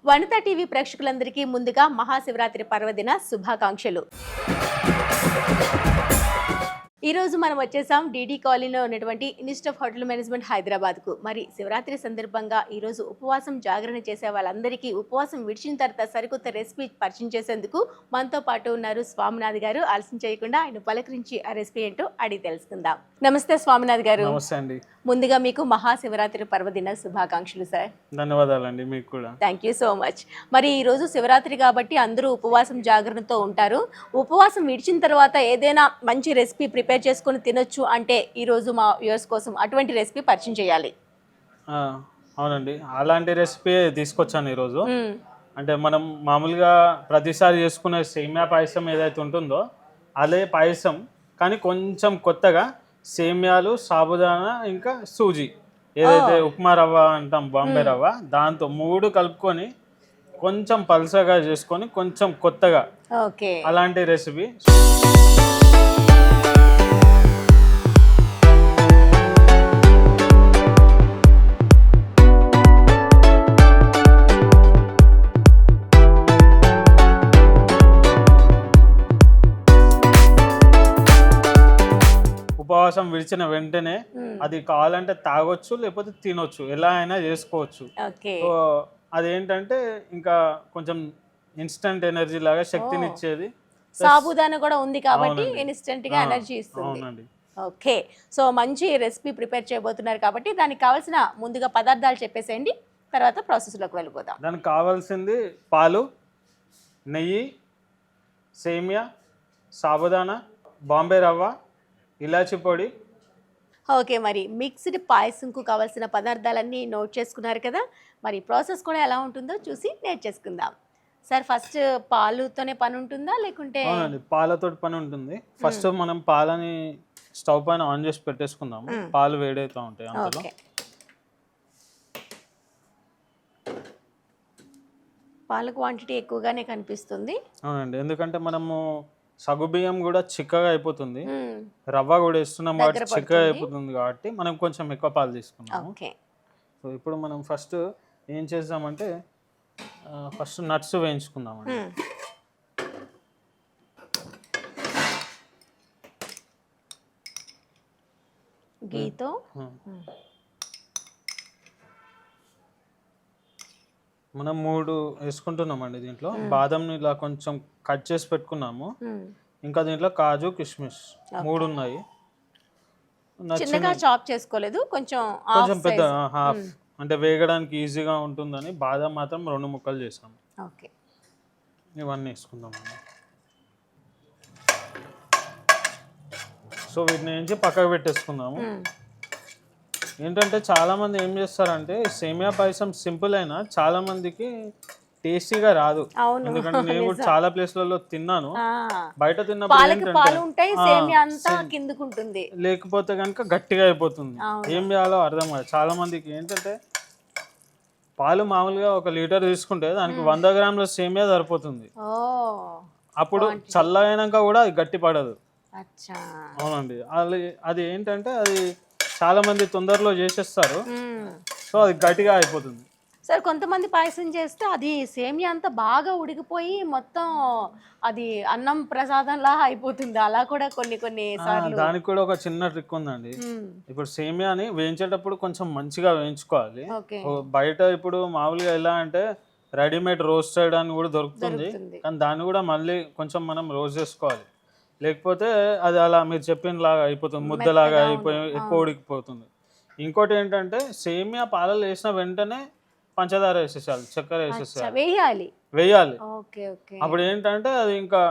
వనిత TV ప్రేక్షకులందరికీ ముందుగా మహాశివరాత్రి పర్వదిన శుభాకాంక్షలు. ఈ రోజు మనం వచ్చేసాం డీడీ కాలనీలో ఉన్నటువంటి ఇన్స్టిట్యూట్ ఆఫ్ హోటల్ మేనేజ్మెంట్ హైదరాబాద్కు. మరి శివరాత్రి సందర్భంగా ఈరోజు ఉపవాసం జాగరణ చేసే వాళ్ళందరికీ ఉపవాసం విడిచిన తర్వాత సరికొత్త రెసిపీ పరిచయం చేసేందుకు మనతో పాటు ఉన్నారు స్వామినాథ్ గారు. ఆలస్యం చేయకుండా ఆయన పలకరించి ఆ రెసిపీ ఏంటో అడిగి తెలుసుకుందాం. నమస్తే స్వామినాథ్ గారు. నమస్తే అండి. ముందుగా మీకు మహాశివరాత్రి పర్వదిన శుభాకాంక్షలు సార్. ధన్యవాదాలండి మీకు కూడా. Thank you so much. మరి ఈరోజు శివరాత్రి కాబట్టి అందరూ ఉపవాసం జాగరణతో ఉంటారు. ఉపవాసం విడిచిన తర్వాత ఏదైనా మంచి రెసిపీ ప్రిపేర్ చేసుకొని తినొచ్చు అంటే ఈరోజు మా వ్యూవర్స్ కోసం అటువంటి రెసిపీ పరిచయం చేయాలి. అవునండి, అలాంటి రెసిపీ తీసుకొచ్చాను ఈరోజు. అంటే మనం మామూలుగా ప్రతిసారి చేసుకునే సేమియా పాయసం ఏదైతే ఉంటుందో అదే పాయసం, కానీ కొంచెం కొత్తగా సేమియాలు, సాబుదానా ఇంకా సూజీ, ఏదైతే ఉప్మా రవ్వ అంటాం బాంబే రవ్వ, దాంతో మూడు కలుపుకొని కొంచెం పల్సగా చేసుకొని కొంచెం కొత్తగా అలాంటి రెసిపీ. ఉపవాసం విడిచిన వెంటనే అది కావాలంటే తాగొచ్చు, లేకపోతే తినొచ్చు, ఎలా అయినా చేసుకోవచ్చు. సో అదేంటంటే ఇంకా కొంచెం ఇన్స్టంట్ ఎనర్జీ లాగా శక్తిని ఇచ్చేది. సాబుదానా కూడా ఉంది కాబట్టి ఇన్స్టంట్ గా ఎనర్జీ ఇస్తుంది. ఓకే, సో మంచి రెసిపీ ప్రిపేర్ చేయబోతున్నారు కాబట్టి దానికి కావాల్సిన ముందుగా పదార్థాలు చెప్పేసేయండి, తర్వాత ప్రాసెస్లోకి వెళ్ళిపోతాం. దానికి కావాల్సింది పాలు, నెయ్యి, సేమియా, సాబుదానా, బాంబే రవ్వ, ఇలాచి పొడి. ఓకే, మరి మిక్స్డ్ పాయసంకు కావాల్సిన పదార్థాలన్నీ నోట్ చేసుకున్నారు కదా, మరి ప్రాసెస్ కూడా ఎలా ఉంటుందో చూసి నేర్చేసుకుందాం. సార్, ఫస్ట్ పాలుతోనే పని ఉంటుందా లేకుంటే? పాలతో పని ఉంటుంది. ఫస్ట్ మనం పాలని స్టవ్ పైన ఆన్ చేసి పెట్టేసుకుందాము. పాలు వేడైతే ఉంటాయి అందులో. పాల క్వాంటిటీ ఎక్కువగానే కనిపిస్తుంది. అవునండి, ఎందుకంటే మనము సగుబియ్యం కూడా చిక్కగా అయిపోతుంది, రవ్వ కూడా వేస్తున్నాం కాబట్టి చిక్కగా అయిపోతుంది కాబట్టి మనం కొంచెం ఎక్కువ పాలు తీసుకున్నాము. సో ఇప్పుడు మనం ఫస్ట్ ఏం చేద్దామంటే ఫస్ట్ నట్స్ వేయించుకుందామండి. గీతో మనం 3 వేసుకుంటున్నామండి. దీంట్లో బాదంని ఇలా కొంచెం కట్ చేసి పెట్టుకున్నాము. ఇంకా దీంట్లో కాజు, కిస్మిస్ 3 ఉన్నాయి. చిన్నగా చాప్ చేసుకోలేదు, కొంచెం పెద్ద హాఫ్, అంటే వేగడానికి ఈజీగా ఉంటుందని బాదం మాత్రం 2 ముక్కలు చేసాము. ఓకే, ఇవన్నీ వేసుకుందామండి. సో వీటిని వేయించి పక్కకు పెట్టేసుకుందాము. ఏంటంటే చాలా మంది ఏం చేస్తారంటే సేమియా పాయసం సింపుల్ అయినా చాలా మందికి టేస్టీగా రాదు. ఎందుకంటే నేను కూడా చాలా ప్లేస్లలో తిన్నాను. బయట తిన్నప్పుడు లేకపోతే కనుక గట్టిగా అయిపోతుంది. ఏం చేయాలో అర్థం కాదు. చాలా మందికి ఏంటంటే పాలు మామూలుగా 1 లీటర్ తీసుకుంటే దానికి 100 గ్రాముల సేమియా సరిపోతుంది. అప్పుడు చల్లగైనాక కూడా అది గట్టి పడదు. అవునండి, అది ఏంటంటే అది చాలా మంది తొందరలో చేసేస్తారు, సో అది గట్టిగా అయిపోతుంది. సార్, కొంతమంది పాయసం చేస్తే అది సేమియా అంతా బాగా ఉడికిపోయి మొత్తం అది అన్నం ప్రసాదంలా అయిపోతుంది. అలా కూడా కొన్ని సార్లు. దానికి కూడా ఒక చిన్న ట్రిక్ ఉందండి. ఇప్పుడు సేమియాని వేయించేటప్పుడు కొంచెం మంచిగా వేయించుకోవాలి. బయట ఇప్పుడు మామూలుగా ఎలా అంటే రెడీమేడ్ రోస్టెడ్ అని కూడా దొరుకుతుంది, కానీ దాన్ని కూడా మళ్ళీ కొంచెం మనం రోస్ట్ చేసుకోవాలి. లేకపోతే అది అలా మీరు చెప్పిన లాగా అయిపోతుంది, ముద్దలాగా అయిపోయి ఎక్కువ ఉడికిపోతుంది. ఇంకోటి ఏంటంటే సేమియా పాలలో వేసిన వెంటనే పంచదార వేసేసాలి, చక్కెర వేసేసాలి, వేయాలి. అప్పుడు ఏంటంటే అది ఇంకా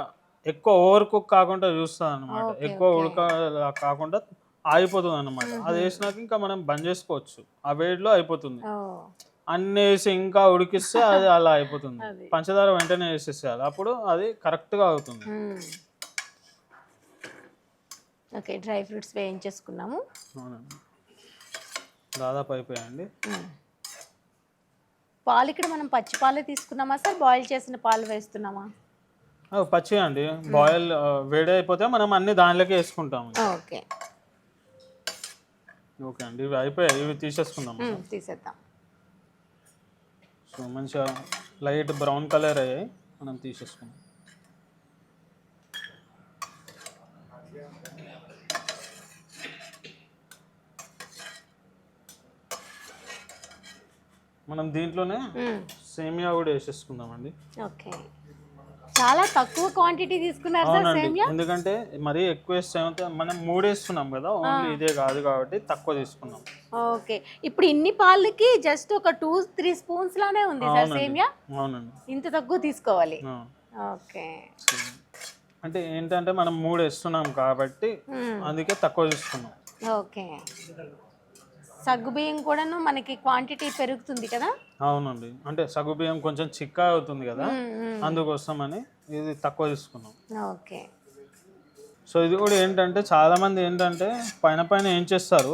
ఎక్కువ ఓవర్ కుక్ కాకుండా చూస్తుంది అనమాట, ఎక్కువ ఉడక కాకుండా ఆగిపోతుంది అనమాట. అది వేసినాక ఇంకా మనం బంద్ చేసుకోవచ్చు, ఆ వేడిలో అయిపోతుంది. అన్ని వేసి ఇంకా ఉడికిస్తే అది అలా అయిపోతుంది. పంచదార వెంటనే వేసేసేయాలి, అప్పుడు అది కరెక్ట్గా అవుతుంది. ఓకే, డ్రై ఫ్రూట్స్ వేయించేసుకున్నాము. దాదాపు అయిపోయాయండి. పాలు ఇక్కడ మనం పచ్చి పాలే తీసుకున్నామా సార్, బాయిల్ చేసిన పాలు వేస్తున్నామా? పచ్చి అండి, బాయిల్ వేడి అయిపోతే మనం అన్ని దానిలోకి వేసుకుంటాము. ఓకే ఓకే అండి, ఇవి అయిపోయాయి, ఇవి తీసేసుకుందాం. తీసేద్దాం. తీసేసుకున్నాం. మంచిగా లైట్ బ్రౌన్ కలర్ అయ్యాయి, మనం తీసేసుకున్నాం. మనం దీంట్లోనే సేమియా కూడా వేసేసుకుందామండి. ఓకే, చాలా తక్కువ క్వాంటిటీ తీసుకున్నారు సార్ సేమియా. ఎందుకంటే మరీ ఎక్కువ వేస్తే మనం 3 వేస్తున్నాం కదా, ఓన్లీ ఇదే కాదు కాబట్టి తక్కువ తీసుకున్నాం. ఓకే, ఇప్పుడు ఇన్ని పాలకి జస్ట్ ఒక 2-3 స్పూన్స్ లానే ఉంది సార్ సేమియా. అవునండి, ఇంత తక్కువ తీసుకోవాలి. ఓకే, అంటే ఏంటంటే మనం 3 వేస్తున్నాం కాబట్టి అందుకే తక్కువ తీసుకున్నాం. ఓకే, సగ్గుబియ్యం కూడాను మనకి క్వాంటిటీ పెరుగుతుంది కదా. అవునండి, అంటే సగ్గుబియ్యం కొంచెం చిక్క అవుతుంది కదా, అందుకోసమని ఇది తక్కువ తీసుకున్నాం. ఓకే, సో ఇది కూడా ఏంటంటే చాలా మంది ఏంటంటే పైన పైన ఏం చేస్తారు,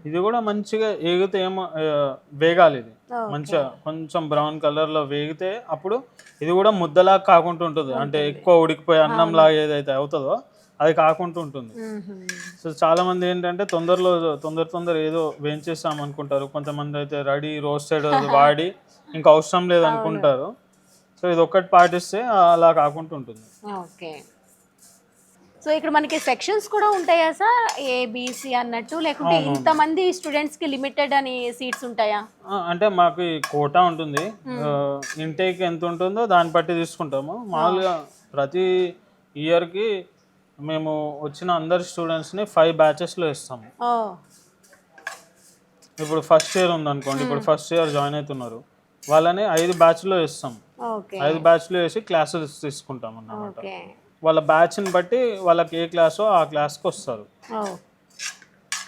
ఇది కూడా మంచిగా వేగితే ఏమో వేగాలి, ఇది మంచిగా కొంచెం బ్రౌన్ కలర్ లో వేగితే అప్పుడు ఇది కూడా ముద్దలా కాకుండా ఉంటుంది, అంటే ఎక్కువ ఉడికిపోయి అన్నం లాగా ఏదైతే అవుతుందో అది కాకుండా ఉంటుంది. సో చాలా మంది ఏంటంటే తొందర ఏదో వేయించేస్తాం అనుకుంటారు, కొంతమంది అయితే రెడీ రోస్టెడ్ వాడి ఇంకా అవసరం లేదు అనుకుంటారు. సో ఇది ఒక్కటి పాటిస్తే అలా కాకుండా ఉంటుంది. ఓకే, సో ఇక్కడ మనకి సెక్షన్స్ కూడా ఉంటాయా సార్, ఏబిసి అన్నట్టు, లేకుంటే ఇంతమంది స్టూడెంట్స్ కి లిమిటెడ్ అని సీట్స్ ఉంటాయా? అంటే మాకు కోటా ఉంటుంది, ఇంటేక్ ఎంత ఉంటుందో దాన్ని బట్టి తీసుకుంటాము. మామూలుగా ప్రతి ఇయర్కి మేము వచ్చిన అందరి స్టూడెంట్స్ని 5 బ్యాచెస్లో ఇస్తాము. ఇప్పుడు ఫస్ట్ ఇయర్ ఉందనుకోండి, ఇప్పుడు ఫస్ట్ ఇయర్ జాయిన్ అవుతున్నారు, వాళ్ళని 5 బ్యాచ్లో ఇస్తాం. 5 బ్యాచ్లో వేసి క్లాసెస్ తీసుకుంటాం అన్నమాట. వాళ్ళ బ్యాచ్ని బట్టి వాళ్ళకి ఏ క్లాసో ఆ క్లాస్కి వస్తారు.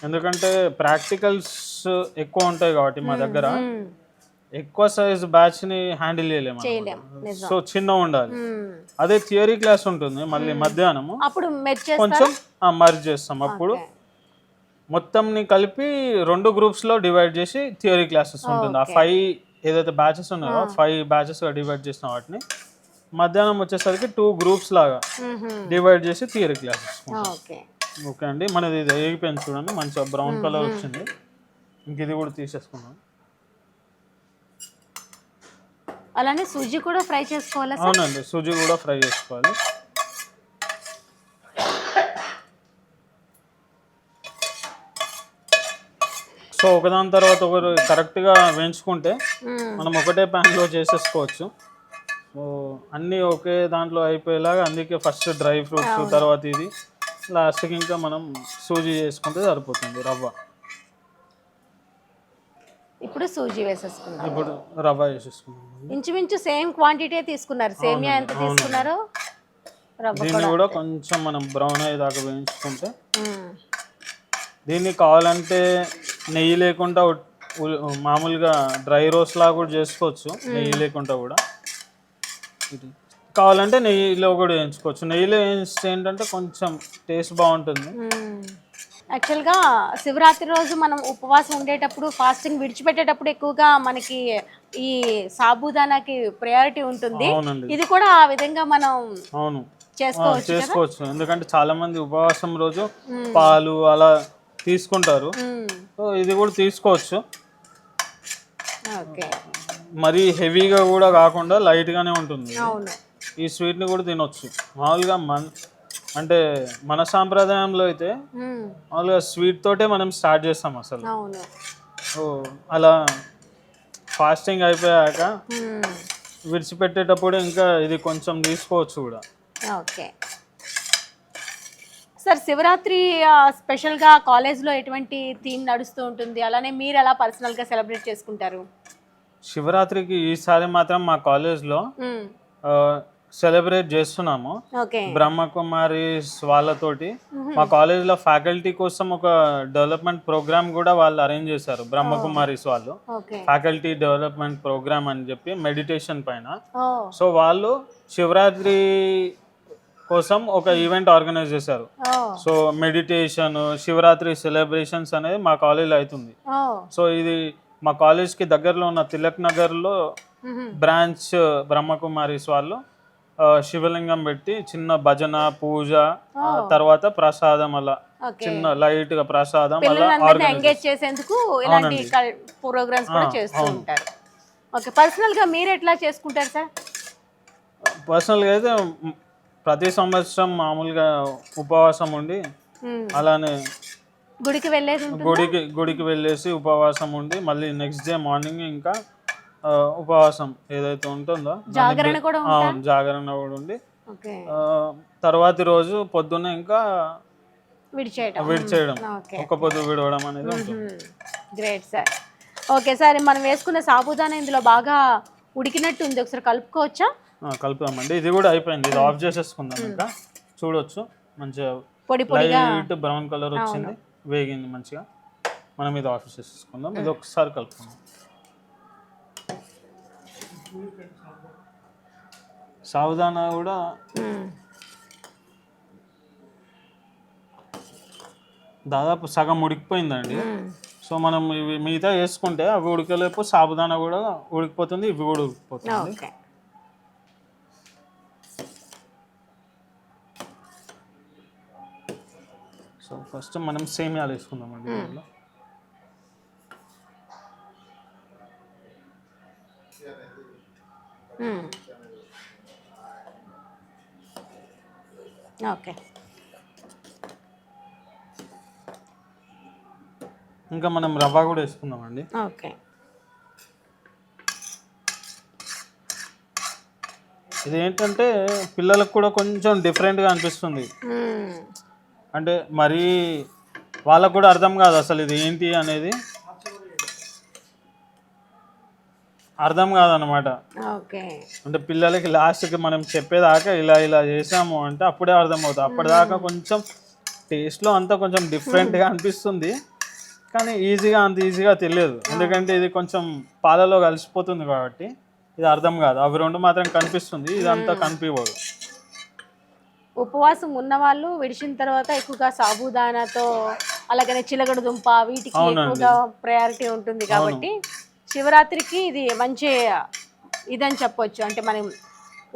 ఎందుకంటే ప్రాక్టికల్స్ ఎక్కువ ఉంటాయి కాబట్టి మా దగ్గర ఎక్కువ సైజ్ బ్యాచ్ ని హ్యాండిల్ చేయలేము, సో చిన్న ఉండాలి. అదే థియరీ క్లాస్ ఉంటుంది మళ్ళీ మధ్యాహ్నము, అప్పుడు కొంచెం మర్జ్ చేస్తాం. అప్పుడు మొత్తం ని కలిపి 2 గ్రూప్స్ లో డివైడ్ చేసి థియరీ క్లాసెస్ ఉంటుంది. ఆ 5 ఏదైతే బ్యాచెస్ ఉన్నాయో 5 బ్యాచెస్ గా డివైడ్ చేసిన వాటిని మధ్యాహ్నం వచ్చేసరికి 2 గ్రూప్స్ లాగా డివైడ్ చేసి థియరీ క్లాసెస్. ఓకే అండి, మనది ఇది వేగిపోయింది చూడండి, మంచిగా బ్రౌన్ కలర్ వచ్చింది. ఇంక ఇది కూడా తీసేసుకున్నాం. అలానే సూజీ కూడా ఫ్రై చేసుకోవాలా? అవునండి, సూజీ కూడా ఫ్రై చేసుకోవాలి. సో ఒకదాని తర్వాత ఒకరు కరెక్ట్గా వేయించుకుంటే మనం ఒకటే ప్యాన్లో చేసేసుకోవచ్చు. సో అన్నీ ఒకే దాంట్లో అయిపోయేలాగా, అందుకే ఫస్ట్ డ్రై ఫ్రూట్స్, తర్వాత ఇది, లాస్ట్కి ఇంకా మనం సూజీ చేసుకుంటే సరిపోతుంది. రవ్వ ఇప్పుడు సూజీ వేసేసుకున్నాం, ఇప్పుడు రవ్వ వేసేసుకున్నాం. ఇంచుమించు సేమ్ క్వాంటిటీ తీసుకున్నారు. సేమియా ఎంత తీసుకున్నారో దీన్ని కూడా కొంచెం మనం బ్రౌన్ అయ్యేదాకా వేయించుకుంటే, దీన్ని కావాలంటే నెయ్యి లేకుండా మామూలుగా డ్రై రోస్ట్ లాగా కూడా చేసుకోవచ్చు, నెయ్యి లేకుండా కూడా. ఇది కావాలంటే నెయ్యిలో కూడా వేయించుకోవచ్చు. నెయ్యిలో వేయించితే ఏంటంటే కొంచెం టేస్ట్ బాగుంటుంది. యాక్చువల్గా శివరాత్రి రోజు మనం ఉపవాసం ఉండేటప్పుడు, ఫాస్టింగ్ విడిచిపెట్టేటప్పుడు ఎక్కువగా మనకి ఈ సాబుదానాకి ప్రయారిటీ ఉంటుంది. ఇది కూడా ఆ విధంగా మనం చేసుకోవచ్చు. ఎందుకంటే చాలా మంది ఉపవాసం రోజు పాలు అలా తీసుకుంటారు, సో ఇది కూడా తీసుకోవచ్చు. మరీ హెవీగా కూడా కాకుండా లైట్ గానే ఉంటుంది. ఈ స్వీట్ ని కూడా తినొచ్చు. మామూలుగా అంటే మన సాంప్రదాయంలో అయితే మామూలుగా స్వీట్ తోటే మనం స్టార్ట్ చేస్తాం అసలు. సో అలా ఫాస్టింగ్ అయిపోయాక విడిచిపెట్టేటప్పుడు ఇంకా ఇది కొంచెం తీసుకోవచ్చు కూడా. ఓకే సార్, శివరాత్రి స్పెషల్గా కాలేజ్లో ఎటువంటి థీమ్ నడుస్తూ ఉంటుంది, అలానే మీరు ఎలా పర్సనల్గా సెలబ్రేట్ చేసుకుంటారు? శివరాత్రికి ఈసారి మాత్రం మా కాలేజ్లో సెలబ్రేట్ చేస్తున్నాము. బ్రహ్మకుమారీస్ వాళ్ళతోటి మా కాలేజ్లో ఫ్యాకల్టీ కోసం ఒక డెవలప్మెంట్ ప్రోగ్రామ్ కూడా వాళ్ళు అరేంజ్ చేశారు. బ్రహ్మకుమారీస్ వాళ్ళు ఫ్యాకల్టీ డెవలప్మెంట్ ప్రోగ్రామ్ అని చెప్పి మెడిటేషన్ పైన. సో వాళ్ళు శివరాత్రి కోసం ఒక ఈవెంట్ ఆర్గనైజ్ చేశారు. సో మెడిటేషన్, శివరాత్రి సెలబ్రేషన్స్ అనేది మా కాలేజ్లో అవుతుంది. సో ఇది మా కాలేజ్కి దగ్గరలో ఉన్న తిలక్ నగర్లో బ్రాంచ్ బ్రహ్మకుమారీస్ వాళ్ళు శివలింగం పెట్టి చిన్న భజన, పూజ, తర్వాత ప్రసాదం, అలా చిన్న లైట్ గా ప్రసాదం అలా ఎంగేజ్ చేసేందుకు ఇలాంటి ప్రోగ్రామ్స్ కూడా చేస్తూ ఉంటారు. ఓకే, పర్సనల్గా మీరు ఎట్లా చేసుకుంటారు సార్? పర్సనల్గా అయితే ప్రతి సంవత్సరం మామూలుగా ఉపవాసం ఉండి అలానే గుడికి వెళ్ళేది ఉంటుంది. గుడికి వెళ్ళేసి ఉపవాసం ఉండి మళ్ళీ నెక్స్ట్ డే మార్నింగ్ ఇంకా ఉపవాసం ఏదైతే ఉంటుందో జాగరణ కూడా జాగరణ కూడా ఉండి ఓకే తర్వాతి రోజు పొద్దున్న ఇంకా విడిచేయడం ఓకే, ఒక పొద్దు విడవడం అనేది ఉంటుంది. Great sir. ఓకే సార్, మనం వేసుకున్న సాబుదానా ఇందులో బాగా ఉడికినట్టు ఉంది, ఒకసారి కలుపుకోవచ్చా? కలుపుదామండి. ఇది కూడా అయిపోయింది, ఇది ఆఫ్ చేసేసుకుందాం. ఇంకా చూడొచ్చు మంచిగా పొడి పొడిగా లైట్ బ్రౌన్ కలర్ వచ్చింది, వేగింది మంచిగా. మనం ఇది ఆఫ్ చేసేసుకుందాం, ఇది ఒకసారి కలుపుకుందాం. సాబుదానా కూడా దాదాపు సగం ఉడికిపోయిందండి. సో మనం ఇవి మిగతా వేసుకుంటే అవి ఉడకలేపు సాబుదానా కూడా ఉడికిపోతుంది, ఇవి కూడా ఉడికిపోతుంది. సో ఫస్ట్ మనం సేమియాలు వేసుకుందామండి దీంట్లో. ఓకే, ఇంకా మనం రవ్వ కూడా వేసుకుందామండి. ఓకే, ఇది ఏంటంటే పిల్లలకు కూడా కొంచెం డిఫరెంట్గా అనిపిస్తుంది. అంటే మరీ వాళ్ళకు కూడా అర్థం కాదు అసలు ఇది ఏంటి అనేది, అర్థం కాదనమాట. అంటే పిల్లలకి లాస్ట్కి మనం చెప్పేదాకా ఇలా ఇలా చేసాము అంటే అప్పుడే అర్థమవుతుంది. అప్పటిదాకా కొంచెం టేస్ట్లో అంతా కొంచెం డిఫరెంట్గా అనిపిస్తుంది, కానీ అంత ఈజీగా తెలియదు. ఎందుకంటే ఇది కొంచెం పాలలో కలిసిపోతుంది కాబట్టి ఇది అర్థం కాదు. అవి రెండు మాత్రం కనిపిస్తుంది, ఇదంతా కనిపించదు. ఉపవాసం ఉన్న వాళ్ళు విడిచిన తర్వాత ఎక్కువగా సాబుదానాతో అలాగనే చిలకడ దుంప వీటికి ఎక్కువగా ప్రయారిటీ ఉంటుంది కాబట్టి శివరాత్రికి ఇది మంచి ఇదని చెప్పొచ్చు. అంటే మనం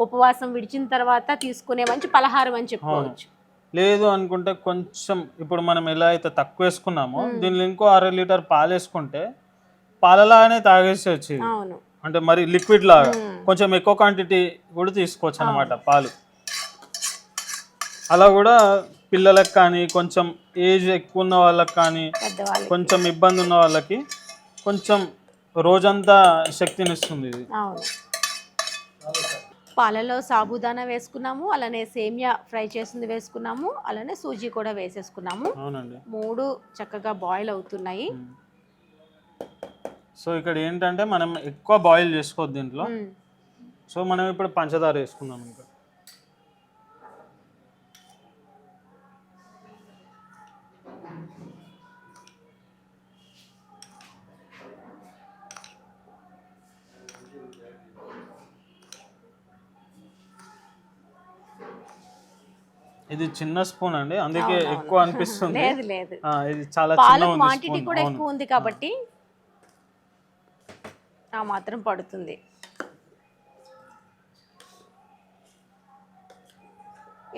ఉపవాసం విడిచిన తర్వాత తీసుకునే మంచి పలహారం అని చెప్పుకోవచ్చు. లేదు అనుకుంటే కొంచెం ఇప్పుడు మనం ఎలా అయితే తక్కువ వేసుకున్నామో దీనిలో ఇంకో 1/2 లీటర్ పాలు వేసుకుంటే పాలలాగానే తాగేసేయచ్చు. అంటే మరి లిక్విడ్ లాగా కొంచెం ఎక్కువ క్వాంటిటీ కూడా తీసుకోవచ్చు అనమాట పాలు. అలా కూడా పిల్లలకు కానీ కొంచెం ఏజ్ ఎక్కువ ఉన్న వాళ్ళకి కానీ కొంచెం ఇబ్బంది ఉన్న వాళ్ళకి కొంచెం రోజంతా శక్తినిస్తుంది ఇది. పాలలో సాబుదానా వేసుకున్నాము, అలానే సేమియా ఫ్రై చేసింది వేసుకున్నాము, అలానే సూజీ కూడా వేసేసుకున్నాము. అవునండి, 3 చక్కగా బాయిల్ అవుతున్నాయి. సో ఇక్కడ ఏంటంటే మనం ఎక్కువ బాయిల్ చేసుకోవద్దు దీంట్లో. సో మనం ఇప్పుడు పంచదార వేసుకుందాం. ఇంకా ఇది చిన్న స్పూన్ అండి, అందుకే ఎక్కువ అనిపిస్తుంది. ఇది చాలా చిన్న క్వాంటిటీ కూడా ఎక్కువ ఉంది కాబట్టి ఆ మాత్రం పడుతుంది.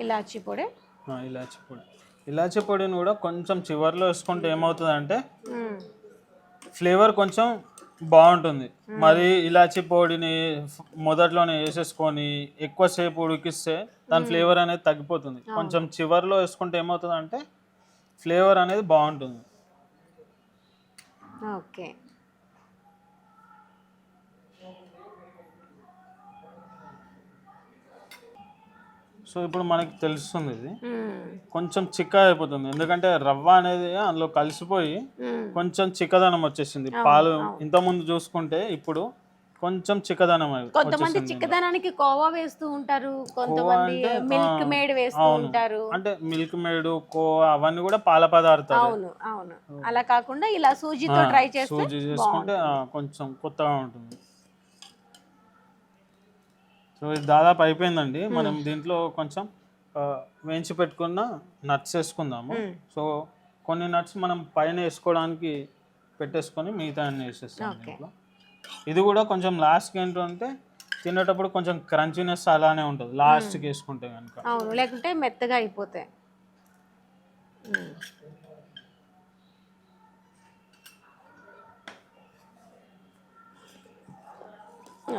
ఇలాచీ పొడి ఇలాచీ పొడిని కూడా కొంచెం చివర్లో వేసుకుంటే ఏమవుతుంది అంటే ఫ్లేవర్ కొంచెం బాగుంటుంది. మరి ఇలాచీ పొడిని మొదట్లోనే వేసేసుకొని ఎక్కువసేపు ఉడికిస్తే దాని ఫ్లేవర్ అనేది తగ్గిపోతుంది. కొంచెం చివర్లో వేసుకుంటే ఏమవుతుంది అంటే ఫ్లేవర్ అనేది బాగుంటుంది. ఓకే, సో ఇప్పుడు మనకి తెలుస్తుంది ఇది కొంచెం చిక్క అయిపోతుంది, ఎందుకంటే రవ్వ అనేది అందులో కలిసిపోయి కొంచెం చిక్కదనం వచ్చేసింది. పాలు ఇంతకుముందు చూసుకుంటే ఇప్పుడు కొంచెం చిక్కదనం. కొంతమంది చిక్కదనానికి కోవా వేస్తూ ఉంటారు, కొంతమంది మిల్క్ మేడ్ వేస్తూ ఉంటారు. అంటే మిల్క్ మేడ్, కోవా అవన్నీ కూడా పాల పదార్థాలు. అవును అవును, అలా కాకుండా ఇలా సూజీతో ట్రై చేస్తే సూజీ చేసుకుంటే కొంచెం కొత్తగా ఉంటుంది. సో ఇది దాదాపు అయిపోయిందండి. మనం దీంట్లో కొంచెం వేయించి పెట్టుకున్న నట్స్ వేసుకుందాము. సో కొన్ని నట్స్ మనం పైన వేసుకోవడానికి పెట్టేసుకొని మిగతా అన్ని వేసేస్తాం దీంట్లో. ఇది కూడా కొంచెం లాస్ట్కి ఏంటంటే తినేటప్పుడు కొంచెం క్రంచీనెస్ అలానే ఉంటుంది లాస్ట్కి వేసుకుంటే కనుక. అవును, లేకుంటే మెత్తగా అయిపోతాయి.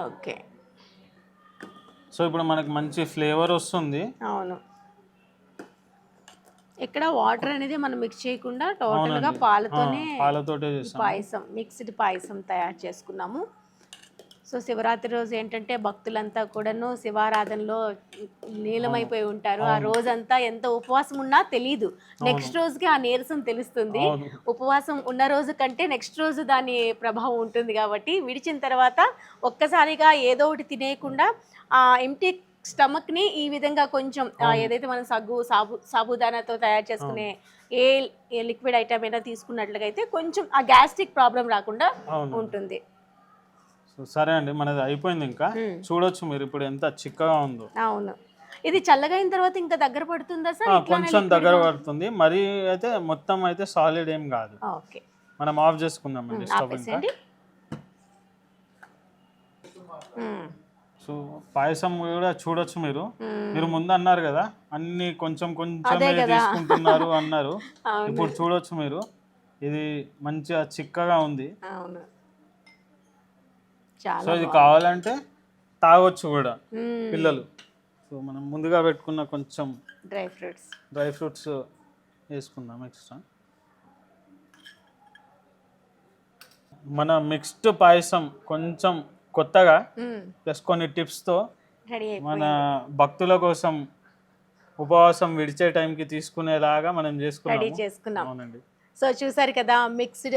ఓకే. సో ఇప్పుడు మనకి మంచి ఫ్లేవర్ వస్తుంది. అవును. ఇక్కడ వాటర్ అనేది మనం మిక్స్ చేయకుండా టోటల్గా అవునండి. పాలతోటే చేస్తాం. పాయసం, మిక్స్డ్ పాయసం తయారు చేసుకున్నాము. సో శివరాత్రి రోజు ఏంటంటే భక్తులంతా కూడాను శివారాధనలో నీలమైపోయి ఉంటారు. ఆ రోజంతా ఎంత ఉపవాసం ఉన్నా తెలీదు, నెక్స్ట్ రోజుకి ఆ నీరసం తెలుస్తుంది. ఉపవాసం ఉన్న రోజు కంటే నెక్స్ట్ రోజు దాని ప్రభావం ఉంటుంది కాబట్టి విడిచిన తర్వాత ఒక్కసారిగా ఏదో ఒకటి తినేయకుండా ఆ ఎంటీ స్టమక్ని ఈ విధంగా కొంచెం ఏదైతే మనం సాబుదానాతో తయారు చేసుకునే ఏ లిక్విడ్ ఐటమ్ అయినా తీసుకున్నట్లుగా అయితే కొంచెం ఆ గ్యాస్ట్రిక్ ప్రాబ్లం రాకుండా ఉంటుంది. సరే అండి, మనది అయిపోయింది. ఇంకా చూడొచ్చు మీరు ఇప్పుడు ఎంత చిక్కగా ఉందో. అవును. ఇది చల్లగా అయిన తర్వాత ఇంకా దగ్గర పడుతుందా సార్? కొంచెం దగ్గర పడుతుంది, మరి అయితే మొత్తం అయితే సాలిడ్ ఏం కాదు. ఓకే, మనం ఆఫ్ చేసుకుందాం అండి స్టవ్. ఇంకా సో పాయసం కూడా చూడొచ్చు మీరు. మీరు ముందు అన్నారు కదా అన్ని కొంచెం కొంచెమే తీసుకుంటున్నారు అన్నారు. ఇప్పుడు చూడొచ్చు మీరు, ఇది మంచిగా చిక్కగా ఉంది. సో ఇది కావాలంటే తాగొచ్చు కూడా పిల్లలు. సో మనం ముందుగా పెట్టుకున్న కొంచెం డ్రై ఫ్రూట్స్ వేసుకుందాం ఎక్స్ట్రా. మన మిక్స్డ్ పాయసం కొంచెం కొత్తగా ప్లస్ కొన్ని టిప్స్తో మన భక్తుల కోసం ఉపవాసం విడిచే టైంకి తీసుకునేలాగా మనం చేసుకున్నాం. అవునండి. సో చూసారు కదా, మిక్స్డ్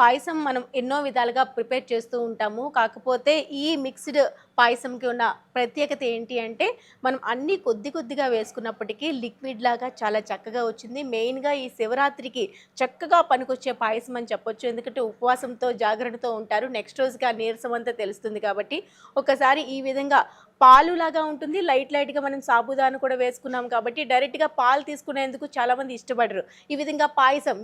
పాయసం మనం ఎన్నో విధాలుగా ప్రిపేర్ చేస్తూ ఉంటాము. కాకపోతే ఈ మిక్స్డ్ పాయసంకి ఉన్న ప్రత్యేకత ఏంటి అంటే మనం అన్నీ కొద్దిగా వేసుకున్నప్పటికీ లిక్విడ్ లాగా చాలా చక్కగా వచ్చింది. మెయిన్గా ఈ శివరాత్రికి చక్కగా పనికొచ్చే పాయసం అని చెప్పొచ్చు. ఎందుకంటే ఉపవాసంతో జాగ్రత్తతో ఉంటారు, నెక్స్ట్ రోజుకి ఆ నీరసం అంతా తెలుస్తుంది. కాబట్టి ఒకసారి ఈ విధంగా పాలు లాగా ఉంటుంది, లైట్గా మనం సాబుదాను కూడా వేసుకున్నాం కాబట్టి డైరెక్ట్గా పాలు తీసుకునేందుకు చాలామంది ఇష్టపడరు. ఈ విధంగా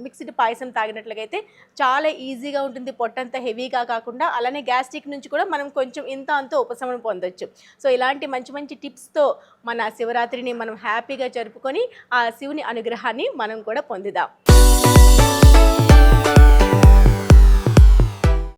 మిక్స్డ్ పాయసం తాగినట్లయితే చాలా ఈజీగా ఉంటుంది, పొట్టంతా హెవీగా కాకుండా. అలానే గ్యాస్ట్రిక్ నుంచి కూడా మనం కొంచెం ఇంత అంత ఉపశమనం పొందొచ్చు. సో ఇలాంటి మంచి టిప్స్తో మన శివరాత్రిని మనం హ్యాపీగా జరుపుకొని ఆ శివుని అనుగ్రహాన్ని మనం కూడా పొందుదాం.